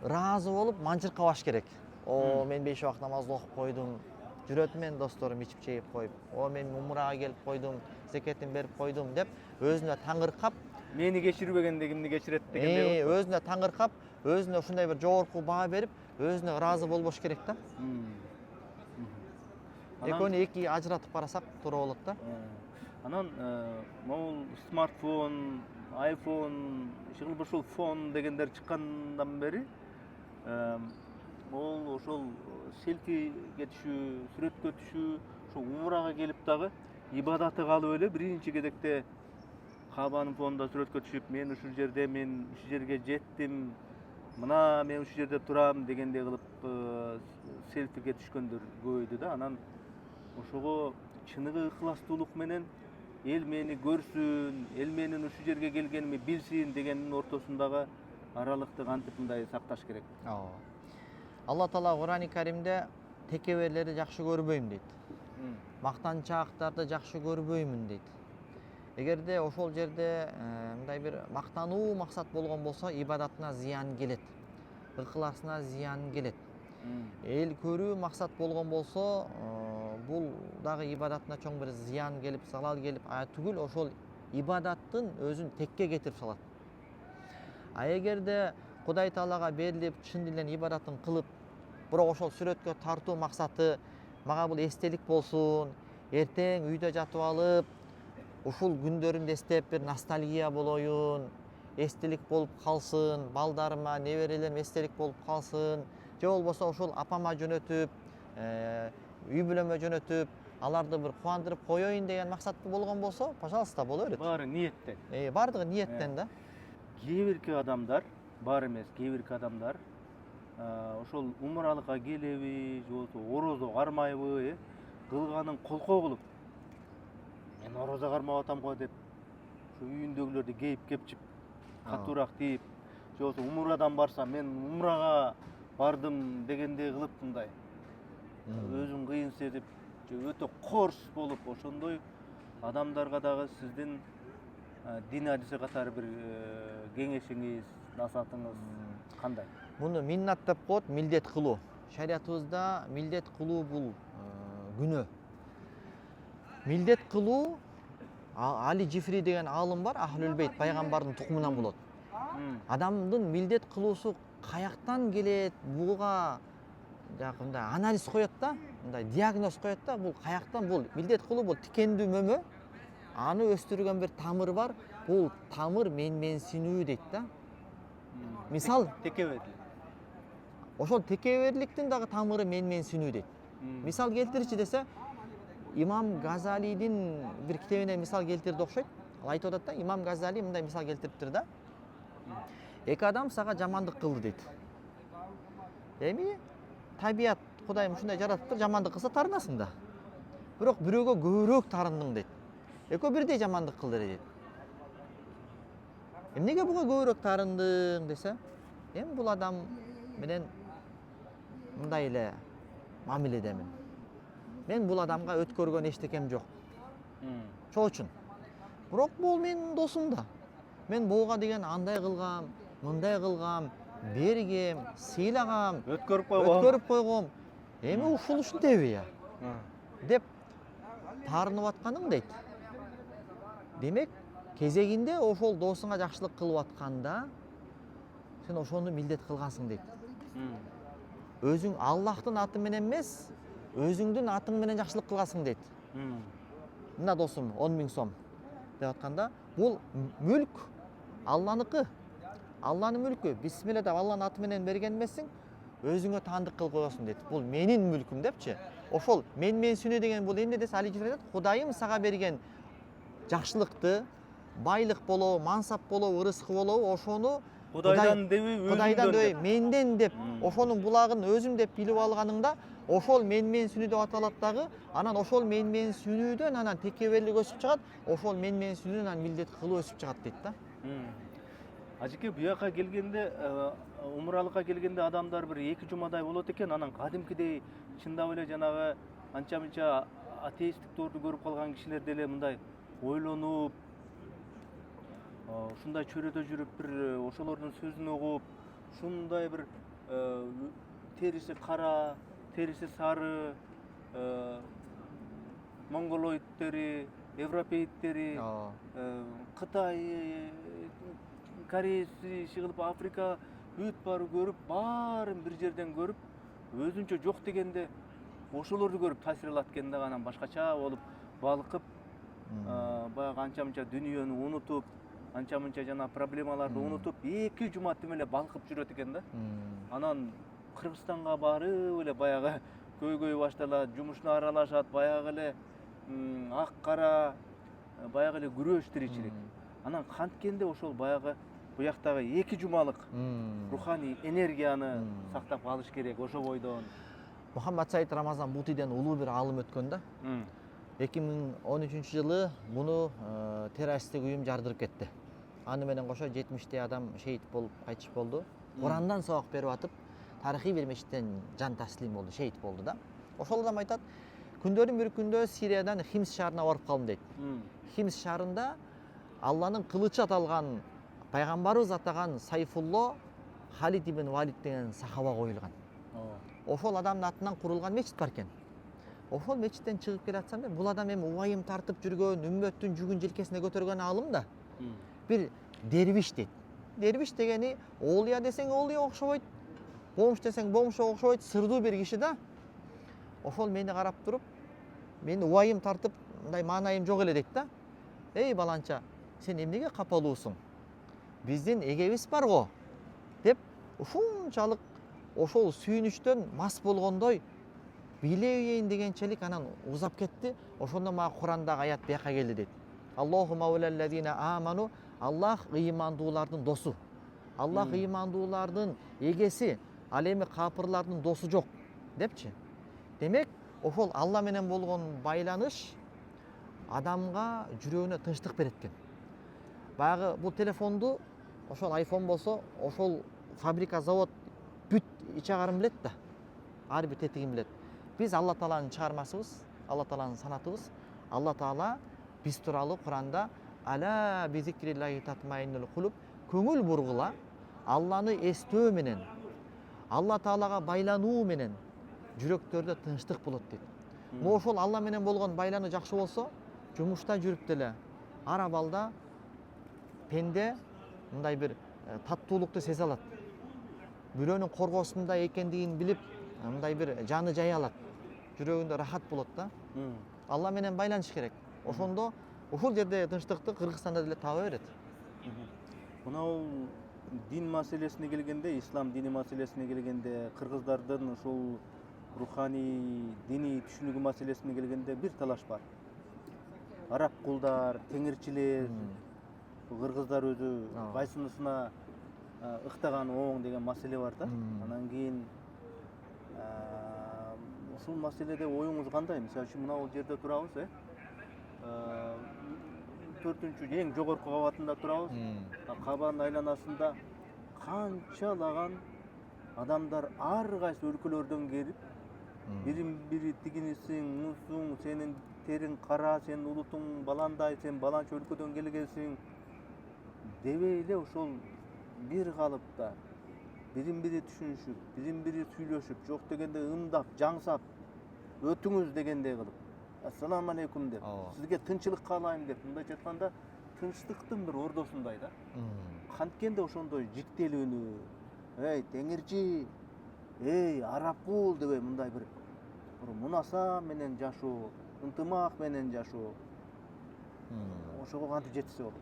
Speaker 2: ыраазы болуп, манжыркабаш керек. Мен 5 убакыт намазды окуп койдум, жүрөт мен досторум ичип жеп коюп, мен умрага келип койдум, зекетин берип койдум деп өзүнө таңыркап,
Speaker 1: Мени кечирбегенде кимди кечирет дегендей.
Speaker 2: Өзүнө таңыркап, өзүнө ушундай бир жогорку баа берип, өзүнө ыраазы болбош керек да. Экөөнү эки ажыратып карасак туура болот да.
Speaker 1: Анан могул смартфон, iPhone, ушул фон дегендер чыккандан бери могул ошол селфиге түшүү, сүрөткө түшүү, ошол умрага келип дагы ибадаты калып эле биринчи кезекте Кабанын фонунда сүрөткө түшүп, мен ушул жерде, мен ушул жерге жеттим, мына мен ушул жерде турам дегендей кылып селфиге түшкөндөр көбөйдү да. Анан ошого чыныгы ыхластуулук менен эл мени көрсүн, эл менин ушул жерге келгенимди билсин дегенин ортосундагы аралыкты кантип мындай сакташ керек.
Speaker 2: Алла Таала Кур'ан-ы Каримде текеберлерди жакшы көрбөйм дейт. Мактанчаактарды жакшы көрбөймүн дейт. Эгерде ошол жерде мындай бир мактануу максат болгон болсо, ибадатына зыян келет, ыхласына зыян келет. Эл көрүү максат болгон болсо, бул дагы ибадатына чоң бир зыян келип, залал келип, түгүл ошол ибадаттын өзүн текке кетирип салат. Эгерде Кудай Таалага берилип, чын дилден ибадатын кылып, бирок ошол сүрөткө тартуу максаты мага бул эстелик болсун, эртең үйдө жатып алып, ушул күндөрүмдү эстеп бир ностальгия болоюн, эстелик болуп калсын, балдарыма, неберелериме эстелик болуп калсын, же болбосо ушул апама жөнөтүп, үй бүлөмө жөнөтүп, аларды бир кубандырып коеюн деген максаты болгон болсо, пожалуйста, боло берет.
Speaker 1: Баары ниеттен.
Speaker 2: Бардыгы ниеттен да.
Speaker 1: Кээ бирки адамдар, бар эмес, кээ бирки адамдар ошол умралыкка келеби, же болбосо орозо кармайбы, кылганын колкоо кылып, мен орозо кармап атам го деп, ушу үйүндөгүлөрдү кейип кепчип, катуураак тийип, же болбосо умрадан барсам, мен умрага бардым дегендей кылып мындай өзүн кыйын сезип, же өтө корс болуп, ошондой адамдарга дагы сиздин дин адиси катары бир кеңешиңиз, насаатыңыз кандай?
Speaker 2: Муну миннат деп коет, милдет кылуу. Шариятыбызда милдет кылуу бул күнөө. Милдет кылуу Али Жифри деген алым бар, Ахлул Бейт, пайгамбардын тукумунан болот. Адамдын милдет кылуусу каяктан келет, буга мындай анализ коет да, мындай диагноз коет да, бул каяктан, бул милдет кылуу бул тикендүү мөмө, аны өстүргөн бир тамыр бар, бул тамыр менменсинүү дейт да. Мисал,
Speaker 1: Текебеттик.
Speaker 2: ошол текеберликтин дагы тамыры менменсинүү дейт. Мисал келтирчи десе, Имам Газалидин бир китебине мисал келтирди окшойт. Ал айтып атат да, Имам Газали мындай мисал келтириптир да. Эки адам сага жамандык кылды дейт. Эми табият Кудайым ушундай жаратыптыр, жамандык кылса тарынасың да. Бирок бирөөгө көбүрөөк тарындың дейт. Экөө бирдей жамандык кылды дейт. Эмнеге буга көбүрөөк тарындың десе, эми бул адам менен мындай эле мамиледемин. Мен бул адамга өткөргөн эчтекем жок. Чоо үчүн. Бирок бул менин досум да. Мен буга деген андай кылгам, мындай кылгам, бергем, сыйлагам, өткөрүп койгом. Эми ушул ушунтеби я? Деп тарынып атканың дейт. Демек, кезегинде ошол досуңа жакшылык кылып атканда, сен ошону милдет кылгансың дейт. Өзүң Аллахтын аты менен эмес, өзүңдүн атың менен жакшылык кылгансың дейт. Мына досум 10 000 сом деп атканда, бул мүлк Алланыкы. Алланын мүлкү. Бисмилла деп Алланын аты менен берген эмессиң, өзүңө таандык кылып коесуң дейт. Бул менин мүлкүм депчи. Ошол менменсинүү деген бул эмне десе, Али Жифри айтат, Кудайым сага берген жакшылыкты, байлык болобу, мансап болобу, ырыскы болобу, ошону
Speaker 1: Кудайдан деби,
Speaker 2: Кудайдан деби, менден деп, ошонун булагын өзүм деп билип алганыңда, ошол менменсинүү деп аталат дагы, анан ошол менменсинүүдөн анан текеберлик өсүп чыгат, ошол менменсинүүдөн анан милдет кылуу өсүп чыгат дейт да.
Speaker 1: Ажеке, буяка келгенде, умралыкка келгенде адамдар бир 2 жумадай болот экен, анан кадимкидей чындап эле жанагы анча-мынча атеисттик тоорду көрүп калган кишилер деле мындай ойлонуп, ушундай чөйрөдө жүрүп бир ошолордун сөзүн угуп, ушундай бир териси кара, териси сары, монголоидтери, европеидтери, Кытай, Корейси, Шыгылып Африка бүт баары көрүп, баарын бир жерден көрүп, өзүнчө жок дегенде ошолорду көрүп таасир алат экен да, анан башкача болуп балкып, баягы анча-мынча дүйнөнү унутуп, анча-мынча жана проблемаларды унутуп, 2 жума тим эле балкып жүрөт экен да. Анан Кыргызстанга барып эле баягы көйгөй башталат, жумушуна аралашат, баягы эле ак кара, баягы эле күрөш тиричилик. Анан канткенде ошол баягы буяктагы 2 жумалык руханий энергияны сактап калыш керек ошо бойдон.
Speaker 2: Мухаммад Саид Рамазан Бутиден улуу бир алым өткөн да. 2013-жылы муну террористтик уюм жардырып кетти. Аны менен кошо 70 адам шейит болуп кайтыш болду. Курандан сабак берип атып, тарыхый бир мечиттен жан таслим болду, шейит болду да. Ошол адам айтат, күндөрдүн бир күндө Сириядан Химс шаарына барып калдым дейт. Химс шаарында Алланын кылычы аталган, пайгамбарыбыз атаган Сайфулло Халид ибн Валид деген сахаба коюлган. Ошол адамдын атынан курулган мечит бар экен. Ошол мечиттен чыгып келатсам, бул адам эми убайым тартып жүргөн, үммөттүн жүгүн желкесине көтөргөн алым да. Бир дервиш дейт. Дервиш дегени оолуя десең оолуя окшобойт, бомж десең бомжго окшобойт, сырдуу бир киши да. Ошол мени карап туруп, мени убайым тартып, мындай маанайым жок эле дейт да. Эй баланча, сен эмнеге капалуусуң? Биздин эгебиз бар го, деп ушунчалык ошол сүйүнүчтөн мас болгондой билебейин дегенчелик анан узап кетти. Ошондо мага Курандагы аят бияка келди дейт. Аллаху маулаллазина аману, Аллах ыймандуулардын досу. Аллах ыймандуулардын эгеси, ал эми капырлардын досу жок депчи. Демек, ошол Алла менен болгон байланыш адамга жүрөгүнө тынчтык берет экен. Баягы бул телефонду, ошол iPhone болсо, ошол фабрика, завод бүт ичагарын билет да. Ар бир тетигин билет. Биз Алла Тааланын чыгармасыбыз, Алла Тааланын санатыбыз. Алла Таала биз тууралуу Куранда ала би зикриллахи татмаиннул кулуб, көңүл бургула, Алланы эстөө менен, Алла Таалага байлануу менен жүрөктөрдө тынчтык болот дейт. Ошол Алла менен болгон байлануу жакшы болсо, жумушта жүрүп деле ар абалда пенде мындай бир таттуулукту сезе алат. Бирөөнүн коргоосунда экендигин билип, мындай бир жаны жая алат. Жүрөгүндө рахат болот да. Алла менен байланыш керек. Ошондо ушул жерде тынчтыкты Кыргызстанда деле таба берет.
Speaker 1: Мынау дин маселесине келгенде, ислам дини маселесине келгенде, кыргыздардын ушул руханий диний түшүнүгү маселесине келгенде бир талаш бар. Араб кулдар, теңирчилер, кыргыздар өзү кайсынысына ыктаган оң деген маселе бар да. Анан кийин ушул маселеде оюңуз кандай? Мисалы үчүн мына жерде турабыз, 4-үнчү эң жогорку кабатында турабыз. Кабанын айланасында канчалаган адамдар ар кайсы өлкөлөрдөн келип, бирин-бири тигинисиң, мусуң, сенин териң кара, сенин улутуң баландай, сен баланча өлкөдөн келгенсиң дебей эле ошол бир калыпта бирин-бири түшүнүшүп, бирин-бири сүйлөшүп, жок дегенде ымдап, жаңсап, өтүңүз дегендей кылып, ассаламу алейкум деп, сизге тынчылык каалайм деп, мындайча айтканда тынчтыктын бир ордосундай да. Канткенде ошондой жиктелүүнү, эй теңирчи, эй араб кул дебей мындай бир мунасам менен жашоо, ынтымак менен жашоо. Ошого кантип жетсе болот?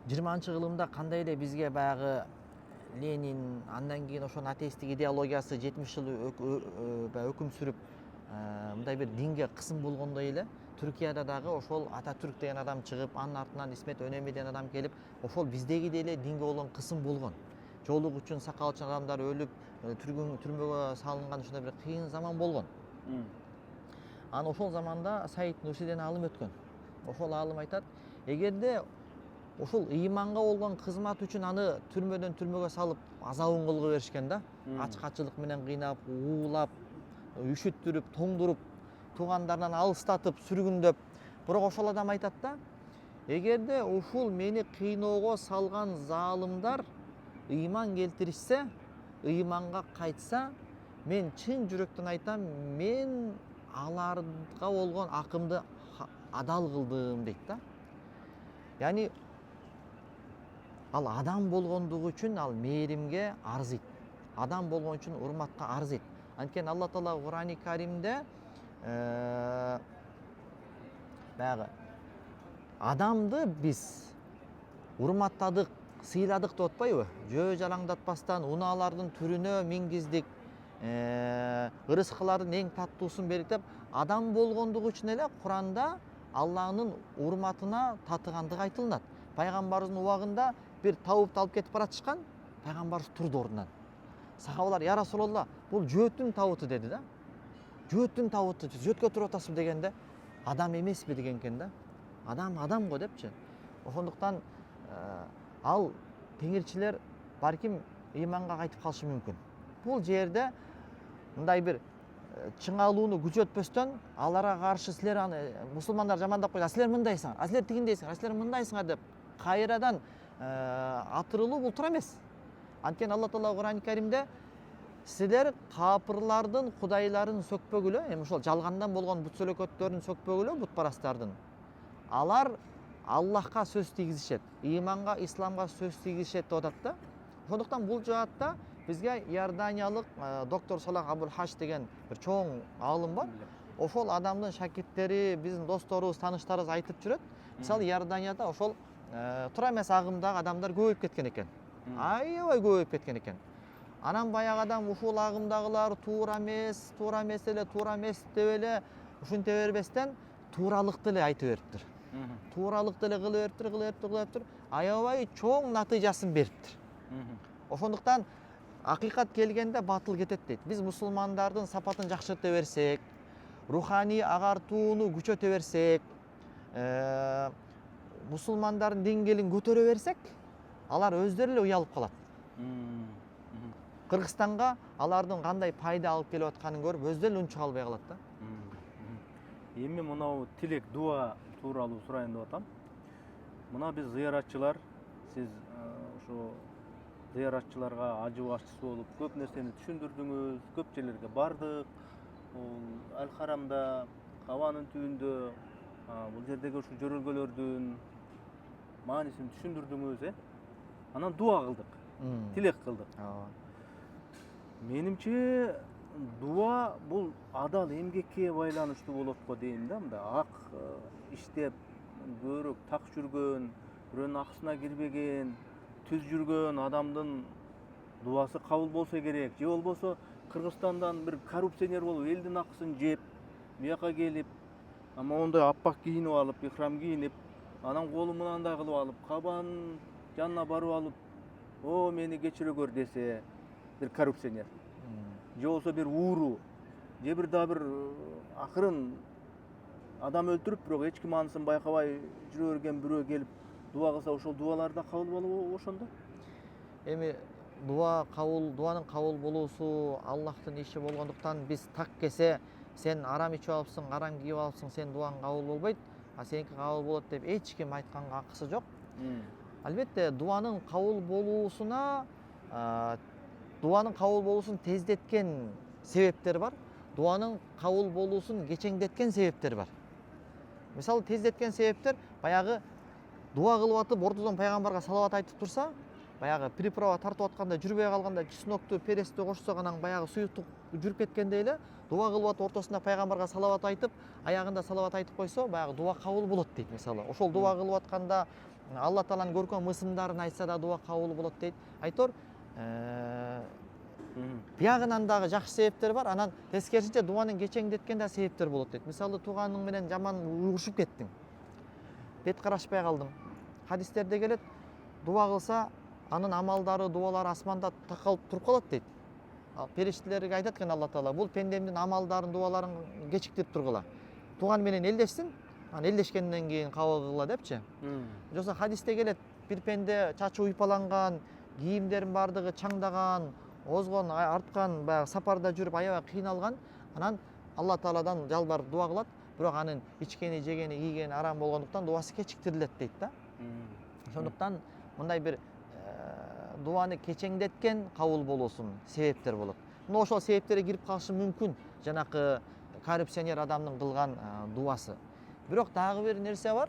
Speaker 2: 20-кылымда кандай эле бизге баягы Ленин, андан кийин ошонун атеисттик идеологиясы 70 жыл өкүм сүрүп, мындай бир динге кысым болгондой эле Түркияда дагы ошол Ататүрк деген адам чыгып, анын артынан Исмет Өнеми деген адам келип, ошол биздеги деле динге болгон кысым болгон. Жоолук үчүн сакалчы адамдар өлүп, түрмөгө салынган ушундай бир кыйын заман болгон. Анан ошол заманда Саид Нурси деген аалым өткөн. Ошол аалым айтат, эгерде ошол ыйманга болгон кызмат үчүн аны түрмөдөн түрмөгө салып азабын кылгы беришкен да. Ачкачылык менен кыйнап, уулап, үшүттүрүп, тоңдуруп, туугандарынан алыстатып, сүргүндөп. Бирок ошол адам айтат да, эгерде ушул мени кыйноого салган заалымдар ыйман келтиришсе, ыйманга кайтса, мен чын жүрөктөн айтам, мен аларга болгон акымды адал кылдым дейт да. Яни ал адам болгондугу үчүн ал мээримге арзыйт. Адам болгон үчүн урматка арзыйт. Анткени Алла Таала Кур'ани Каримде баягы адамды биз урматтадык, сыйладык деп атпайбы? Жөө жалаңдатпастан унаалардын түрүнө мингиздик, ырыскылардын эң таттуусун бердик деп, адам болгондугу үчүн эле Куранда Алланын урматына татыгандыгы айтылынат. Пайгамбарыбыздын убагында бир табыпты алып кетип баратышкан, пайгамбарыбыз турду ордунан. Сахабалар, я Расулалла, бул жөөттүн табыты деди да. Жөөттүн табыты, жөөткө туруп атасыз дегенде, адам эмеспи деген экен да. Адам го депчи. Ошондуктан ал теңирчилер балким ыйманга кайтып калышы мүмкүн. Бул жерде мындай бир чыңалууну күчөтпөстөн аларга каршы силер аны мусулмандар жамандап койду, силер мындайсыңар, силер тигиндейсиңар, силер мындайсыңар деп кайрадан атырылуу бул туура эмес. Анткени Алла Таала Кур'ани Каримде силер капырлардын кудайларын сөкпөгүлө, эми ошол жалгандан болгон бут сөлөкөттөрүн сөкпөгүлө, бутпарастардын. Алар Аллахка сөз тийгизишет, ыйманга, исламга сөз тийгизишет деп атат да. Ошондуктан бул жаатта бизге Иорданиялык доктор Салах Абул Хаш деген бир чоң аалым бар. Ошол адамдын шакирттери, биздин досторубуз, тааныштарыбыз айтып жүрөт. Мисалы Иорданияда ошол туура эмес агымдагы адамдар көбөйүп кеткен экен. Аябай көбөйүп кеткен экен. Анан баягы адам ушул агымдагылар туура эмес деп эле ушинте бербестен тууралыкты эле айтып бериптир. Тууралыкты эле кыла бериптир, аябай чоң натыйжасын бериптир. Ошондуктан акыйкат келгенде батыл кетет дейт. Биз мусулмандардын сапатын жакшырта берсек, руханий агартууну күчөтө берсек, мусулмандардын деңгээлин көтөрө берсек, алар өздөрү эле уялып калат. Кыргызстанга алардын кандай пайда алып келип атканын көрүп, өздөрү эле унчук албай калат да.
Speaker 1: Эми мынау тилек дуа тууралуу сурайын деп атам. мына биз зыяратчылар, сиз ошо зыяратчыларга ажы башчысы болуп көп нерсени түшүндүрдүңүз, көп жерлерге бардык. Ал Харамда, Кабанын түбүндө, бул жердеги ушул жөрөлгөлөрдүн маанисин түшүндүрдүңүз, анан дуа кылдык, тилек кылдык. Менимче дуа бул адал эмгекке байланыштуу болот го дейм да, мындай ак иштеп, көбүрөөк так жүргөн, бирөөнүн акысына кирбеген, түз жүргөн адамдын дуасы кабыл болсо керек. Же болбосо Кыргызстандан бир коррупционер болуп, элдин акысын жеп, бияка келип, моундай аппак кийинип алып, ихрам кийинип, анан колу мынандай кылып алып, Кабанын жанына барып алып, "О, мени кечире көр" десе, бир коррупционер. Же болбосо бир ууру, же бир да бир акырын адам өлтүрүп, бирок эч ким анысын байкабай жүрө берген бирөө келип дуа кылса, ошол дуалар да кабыл болобу ошондо?
Speaker 2: Эми дуанын кабыл болуусу Аллахтын иши болгондуктан биз так кесе сен арам ичип алыпсың, арам кийип алыпсың, сен дуаң кабыл болбойт, а сеники кабыл болот деп эч ким айтканга акысы жок. Албетте, дуанын кабыл болуусун тездеткен себептер бар, дуанын кабыл болуусун кечеңдеткен себептер бар. Мисалы, тездеткен себептер баягы дуа кылып атып, ортодон пайгамбарга салават айтып турса, баягы приправа тартып атканда жүрбөй калганда чеснокту, перести кошсок, анан баягы суюктук жүрүп кеткенде эле дуа кылып атып ортосунда пайгамбарга салават айтып, аягында салават айтып койсо, баягы дуа кабыл болот дейт. Мисалы, ошол дуа кылып атканда Алла Тааланын көркөм ысымдарын айтса да дуа кабыл болот дейт. Айтор, биягынан дагы жакшы себептер бар, анан тескерисинче дуанын кечеңдеткен да себептер болот дейт. Мисалы, тууганың менен жаман угушуп кеттиң, бет карашпай калдың. Хадистерде келет, дуа кылса, анын амалдары, дуалары асманда такалып туруп калат дейт. Периштелерге айтат экен Алла Таала, бул пендемдин амалдарын, дуаларын кечиктирип тургула. Тууган менен элдешсин, анан элдешкенден кийин кабыл кылгыла депчи. Жоксо хадисте келет, бир пенде чачы уйпаланган, кийимдерин бардыгы чаңдаган, озгон, арткан, баягы сапарда жүрүп аябай кыйналган, анан Алла Тааладан жалбарып дуа кылат, бирок анын ичкени, жегени, кийгени арам болгондуктан дуасы кечиктирилет дейт да. Ошондуктан мындай бир дуаны кечеңдеткен кабыл болуусун себептер болот. Мына ошол себептерге кирип калышы мүмкүн жанакы коррупционер адамдын кылган дуасы. Бирок дагы бир нерсе бар.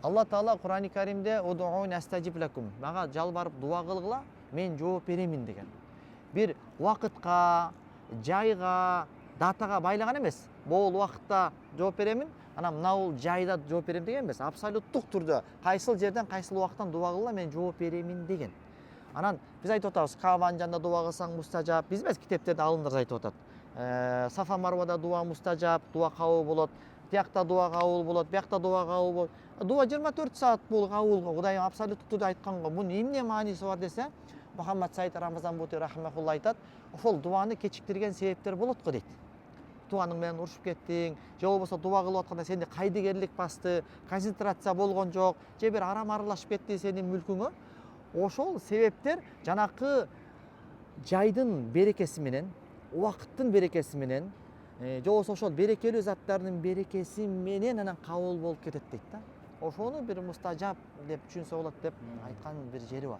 Speaker 2: Алла Таала Кур'ани Каримде "Удууни астажиб лакум", мага жалбарып дуа кылгыла, мен жооп беремин деген. Бир убакытка, жайга, датага байлаган эмес. Могул убакытта жооп беремин, анан мына жайда жооп берем деген эмес. Абсолюттук түрдө кайсыл жерден, кайсыл убакыттан дуа кылгыла, мен жооп беремин деген. Анан биз айтып атабыз, Кабанын жанында дуа кылсаң мустажаб, биз эмес, китептерде алымдар айтып атат. Сафа Марвада дуа мустажаб, дуа кабыл болот. Тиякта дуа кабыл болот, биякта дуа кабыл болот. Дуа 24 саат бул кабыл, Кудайым абсолюттук түрдө айтканго, бунун эмне мааниси бар десе, Мухаммад Саид Рамазан Бути рахматулла айтат, ошол дуаны кечиктирген себептер болот го дейт. Тууганың менен урушуп кеттиң, же болбосо дуа кылып атканда сенде кайдыгерлик басты, концентрация болгон жок, же бир арам аралашып кетти сенин мүлкүңө. Ошол себептер жанакы жайдын берекеси менен, убакыттын берекеси менен, же болбосо ошол берекелүү заттардын берекеси менен анан кабыл болуп кетет дейт да. Ошону бир мустажаб деп түшүнсө болот деп айткан бир жери бар.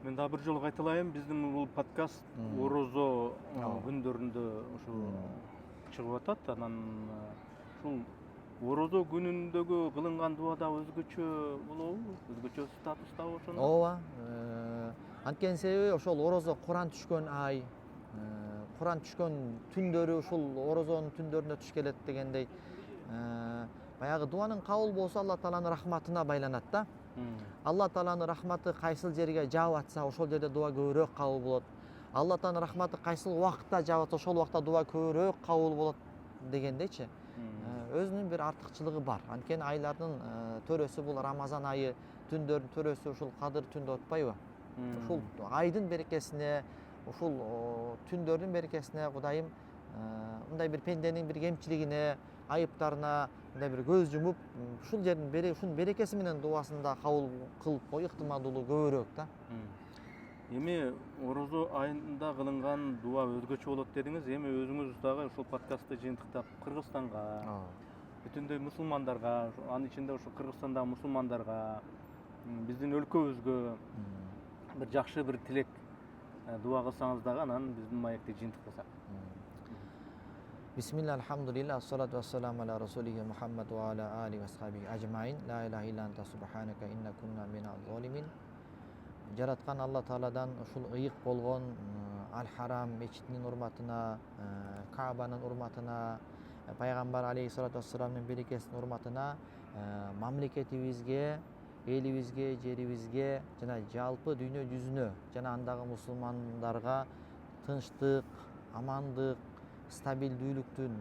Speaker 1: Мен дагы бир жолу кайталайын, биздин бул подкаст орозо күндөрүндө ушу чыгып атат. Анан ушул орозо күнүндөгү кылынган дуа да өзгөчө болобу? Өзгөчө статустабы ошондо?
Speaker 2: Ооба. Анткени себеби ошол орозо Куран түшкөн ай, Куран түшкөн түндөрү ушул орозонун түндөрүндө түш келет дегендей. Баягы дуанын кабыл болсо Алла Тааланын рахматына байланат да. Алла Тааланын рахматы кайсыл жерге жаап атса, ошол жерде дуа көбүрөөк кабыл болот. Алла Тааланын рахматы кайсыл убакытта жаап атса, ошол убакта дуа көбүрөөк кабыл болот дегендейчи. Өзүнүн бир артыкчылыгы бар. Анткени айлардын төрөсү бул Рамазан айы, түндөрдүн төрөсү ушул Кадыр түндө атпайбы? Ушул айдын берекесине, ушул түндөрдүн берекесине Кудайым мындай бир пенденин бир кемчилигине, айыптарына мындай бир көз жумуп, ушул жердин ушунун берекеси менен дуасында кабыл кылып кой ыктымалдуулугу көбүрөөк да.
Speaker 1: Эми орозо айында кылынган дуа өзгөчө болот дедиңиз. Эми өзүңүз дагы ушул подкастты жыйынтыктап Кыргызстанга, бүтүндөй мусулмандарга, анын ичинде ушу Кыргызстандагы мусулмандарга, биздин өлкөбүзгө бир жакшы бир тилек дуа кылсаңыз дагы анан биздин маекти жыйынтыктасак.
Speaker 2: Bismillah, alhamdulillah, assalatu wassalamu ala rasulih Muhammad wa ala alihi wa sahbihi ajmain. La ilaha illa anta subhanaka inna kunna minaz zalimin. Жараткан Алла Тааладан ушул ыйык болгон Аль-Харам мечитинин урматына, Каабанын урматына, пайгамбар алейхиссалату вассаламдын берекесинин урматына мамлекетибизге, элибизге, жерибизге жана жалпы дүйнө жүзүнө жана андагы мусулмандарга тынчтык, амандык, стабилдүүлүктүн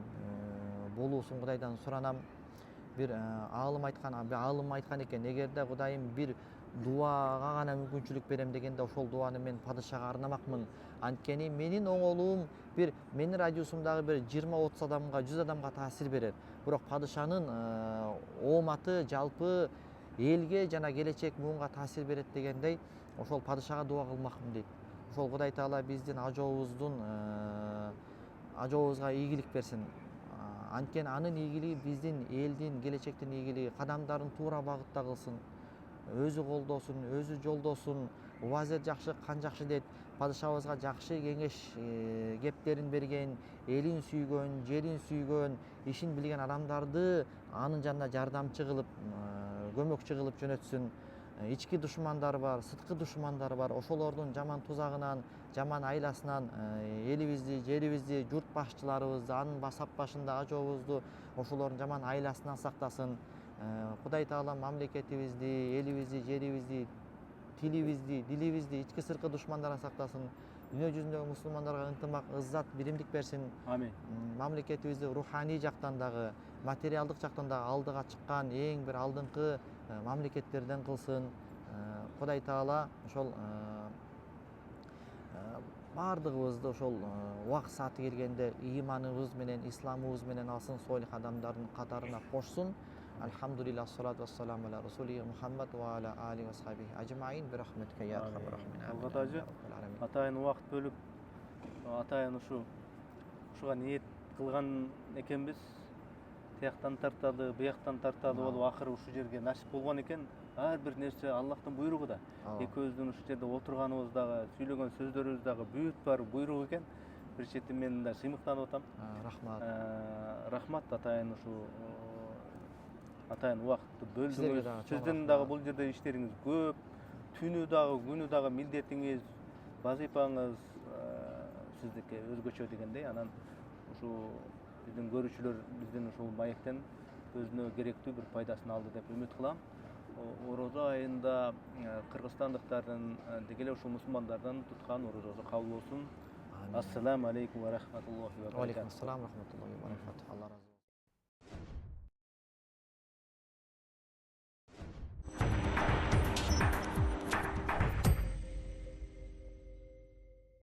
Speaker 2: болуусун Кудайдан суранам. Бир аалым айткан экен, эгерде Кудайым бир дуага гана мүмкүнчүлүк берем дегенде ошол дуаны мен падышага арнамакмын. Анткени менин оңолуум бир менин радиусумдагы бир 20-30 адамга, 100 адамга таасир берет. Бирок падышанын ооматы жалпы элге жана келечек буунга таасир берет дегендей, ошол падышага дуа кылмакмын дейт. Ошол Кудай Таала биздин ажообузга ийгилик берсин. Анткени анын ийгилиги биздин элдин келечектин ийгилиги, кадамдарын туура багытта кылсын. Өзү колдосун, өзү жолдосун, убазет жакшы, кан жакшы дейт. Падышабызга жакшы кеңеш кептерин берген, элин сүйгөн, жерин сүйгөн, ишин билген адамдарды анын жанына жардамчы кылып, көмөкчү кылып жөнөтсүн. Ички душмандар бар, сырткы душмандар бар. Ошолордун жаман тузагынан, жаман айласынан элибизди, жерибизди, журт башчыларыбызды, анын сап башында ажообузду ошолордун жаман айласынан сактасын. Кудай Таала мамлекетибизди, элибизди, жерибизди, тилибизди, дилибизди ички сырткы душмандардан сактасын. Дүйнө жүзүндөгү мусулмандарга ынтымак, ыззат, биримдик берсин.
Speaker 1: Амин.
Speaker 2: Мамлекетибизди руханий жактан дагы, материалдык жактан дагы алдыга чыккан эң бир алдыңкы мамлекеттерден кылсын. Кудай Таала ошол баардыгыбызды ошол убакыт сааты келгенде ыйманыбыз менен, исламыбыз менен алсын, солих адамдардын катарына кошсун. Alhamdulillah, assalatu wassalamu ala rasulih Muhammad wa ala alihi wa sahbihi ajmain bi rahmatika ya arhamar rahimin.
Speaker 1: Алгат ажы, атайын убакыт бөлүп, атайын ушуга ниет кылган экенбиз. Тияктан тарталы, бияктан тарталы болуп акыры ушу жерге насип болгон экен. Ар бир нерсе Аллахтын буйругу да. Экөөбүздүн ушу жерде отурганыбыз дагы, сүйлөгөн сөздөрүбүз дагы бүт бар буйрук экен. Бир чети мен да сыймыктанып атам.
Speaker 2: Рахмат.
Speaker 1: Рахмат атайын ушу атайын убакытты бөлдүңүз. Сиздин дагы бул жерде иштериңиз көп. Түнү дагы, күнү дагы милдетиңиз, вазифаңыз сиздики өзгөчө дегендей. Анан ушу биздин көрүүчүлөр биздин ушул маектен өзүнө керектүү бир пайдасын алды деп үмүт кылам. Орозо айында кыргызстандыктардын деги эле ушул мусулмандардан туткан орозосу кабыл болсун. Ассаламу алейкум ва рахматуллахи ва баракатух.
Speaker 2: Ва алейкум ассалам ва рахматуллахи ва баракатух.